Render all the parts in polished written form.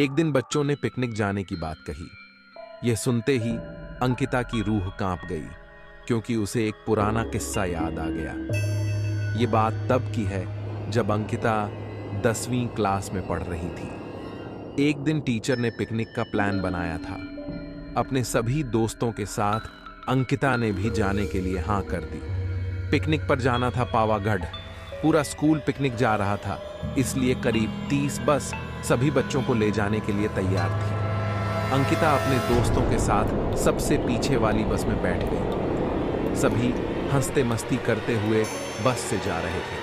एक दिन बच्चों ने पिकनिक जाने की बात कही। यह सुनते ही अंकिता की रूह कांप गई, क्योंकि उसे एक पुराना किस्सा याद आ गया। ये बात तब की है जब अंकिता 10वीं क्लास में पढ़ रही थी। एक दिन टीचर ने पिकनिक का प्लान बनाया था। अपने सभी दोस्तों के साथ अंकिता ने भी जाने के लिए हाँ कर दी। पिकनिक पर जाना था पावागढ़। पूरा स्कूल पिकनिक जा रहा था, इसलिए करीब 30 बस सभी बच्चों को ले जाने के लिए तैयार थी। अंकिता अपने दोस्तों के साथ सबसे पीछे वाली बस में बैठ गई। सभी हंसते मस्ती करते हुए बस से जा रहे थे।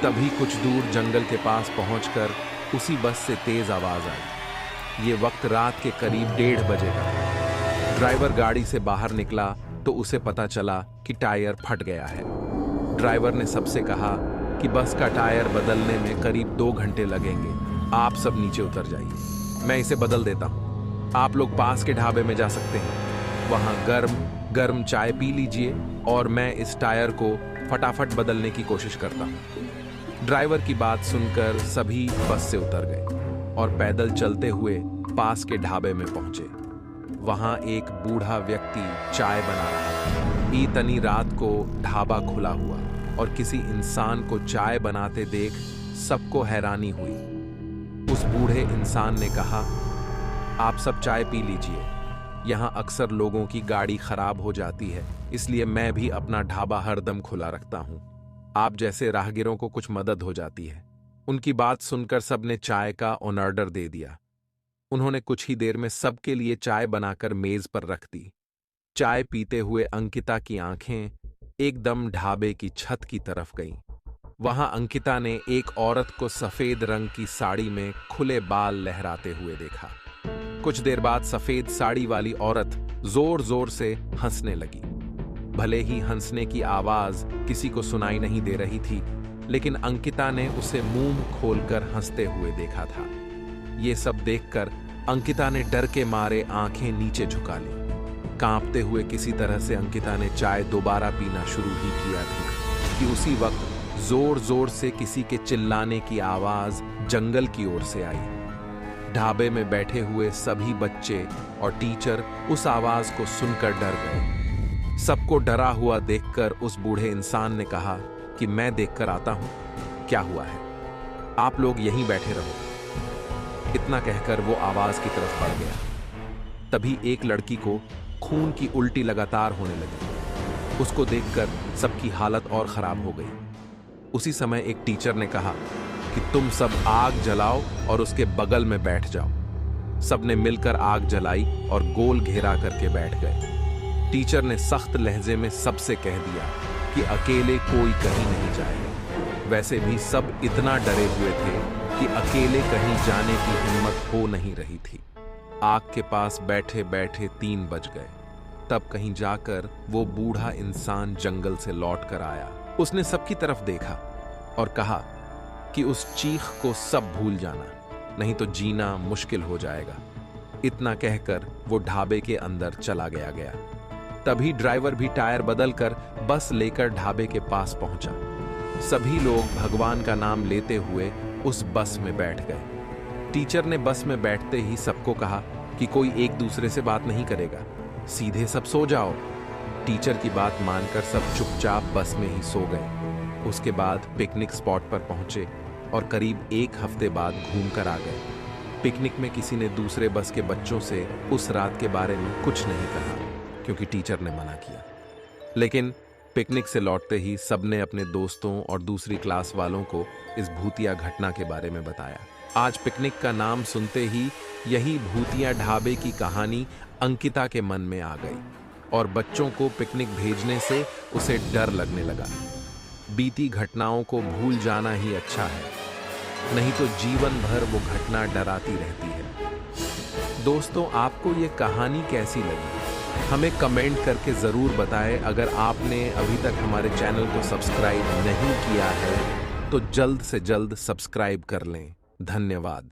तभी कुछ दूर जंगल के पास पहुंचकर उसी बस से तेज आवाज आई। ये वक्त रात के करीब 1:30 बजे का था। ड्राइवर गाड़ी से बाहर निकला तो उसे पता चला कि टायर फट गया है। ड्राइवर ने सबसे कहा कि बस का टायर बदलने में करीब 2 घंटे लगेंगे, आप सब नीचे उतर जाइए, मैं इसे बदल देता हूं। आप लोग पास के ढाबे में जा सकते हैं, वहां गर्म गर्म चाय पी लीजिए और मैं इस टायर को फटाफट बदलने की कोशिश करता हूं। ड्राइवर की बात सुनकर सभी बस से उतर गए और पैदल चलते हुए पास के ढाबे में पहुंचे। वहां एक बूढ़ा व्यक्ति चाय बना रहा था। इतनी रात को ढाबा खुला हुआ और किसी इंसान को चाय बनाते देख सबको हैरानी हुई। उस बूढ़े इंसान ने कहा, आप सब चाय पी लीजिए, यहाँ अक्सर लोगों की गाड़ी खराब हो जाती है, इसलिए मैं भी अपना ढाबा हरदम खुला रखता हूँ। आप जैसे राहगीरों को कुछ मदद हो जाती है। उनकी बात सुनकर सबने चाय का ऑर्डर दे दिया। उन्होंने कुछ ही देर में सबके लिए चाय बनाकर मेज पर रख दी। चाय पीते हुए अंकिता की आंखें एकदम ढाबे की छत की तरफ गईं। वहां अंकिता ने एक औरत को सफेद रंग की साड़ी में खुले बाल लहराते हुए देखा। कुछ देर बाद सफेद साड़ी वाली औरत जोर जोर से हंसने लगी। भले ही हंसने की आवाज किसी को सुनाई नहीं दे रही थी, लेकिन अंकिता ने उसे मुंह खोलकर हंसते हुए देखा था। ये सब देखकर अंकिता ने डर के मारे आंखें नीचे झुका ली। कांपते हुए किसी तरह से अंकिता ने चाय दोबारा पीना शुरू ही किया था कि उसी वक्त जोर जोर से किसी के चिल्लाने की आवाज जंगल की ओर से आई। ढाबे में बैठे हुए सभी बच्चे और टीचर उस आवाज को सुनकर डर गए। सबको डरा हुआ देखकर उस बूढ़े इंसान ने कहा कि मैं देखकर आता हूं क्या हुआ है, आप लोग यहीं बैठे रहो। इतना कहकर वो आवाज की तरफ बढ़ गया। तभी एक लड़की को खून की उल्टी लगातार होने लगी। उसको देखकर सबकी हालत और खराब हो गई। उसी समय एक टीचर ने कहा कि तुम सब आग जलाओ और उसके बगल में बैठ जाओ। सबने मिलकर आग जलाई और गोल घेरा करके बैठ गए। टीचर ने सख्त लहजे में सबसे कह दिया कि अकेले कोई कहीं नहीं जाएगा। वैसे भी सब इतना डरे हुए थे कि अकेले कहीं जाने की हिम्मत हो नहीं रही थी। आग के पास बैठे बैठे 3 बज गए। तब कहीं जाकर वो बूढ़ा इंसान जंगल से लौट कर आया। उसने सबकी तरफ देखा और कहा कि उस चीख को सब भूल जाना, नहीं तो जीना मुश्किल हो जाएगा। इतना कहकर वो ढाबे के अंदर चला गया। तभी ड्राइवर भी टायर बदलकर बस लेकर ढाबे के पास पहुंचा। सभी लोग भगवान का नाम लेते हुए उस बस में बैठ गए। टीचर ने बस में बैठते ही सबको कहा कि कोई एक दूसरे से बात नहीं करेगा, सीधे सब सो जाओ। टीचर की बात मानकर सब चुपचाप बस में ही सो गए। उसके बाद पिकनिक स्पॉट पर पहुंचे और करीब 1 हफ्ते बाद घूम कर आ गए। पिकनिक में किसी ने दूसरे बस के बच्चों से उस रात के बारे में कुछ नहीं कहा, क्योंकि टीचर ने मना किया। लेकिन पिकनिक से लौटते ही सबने अपने दोस्तों और दूसरी क्लास वालों को इस भूतिया घटना के बारे में बताया। आज पिकनिक का नाम सुनते ही यही भूतिया ढाबे की कहानी अंकिता के मन में आ गई और बच्चों को पिकनिक भेजने से उसे डर लगने लगा। बीती घटनाओं को भूल जाना ही अच्छा है, नहीं तो जीवन भर वो घटना डराती रहती है। दोस्तों, आपको ये कहानी कैसी लगी? हमें कमेंट करके ज़रूर बताएं। अगर आपने अभी तक हमारे चैनल को सब्सक्राइब नहीं किया है तो जल्द से जल्द सब्सक्राइब कर लें। धन्यवाद।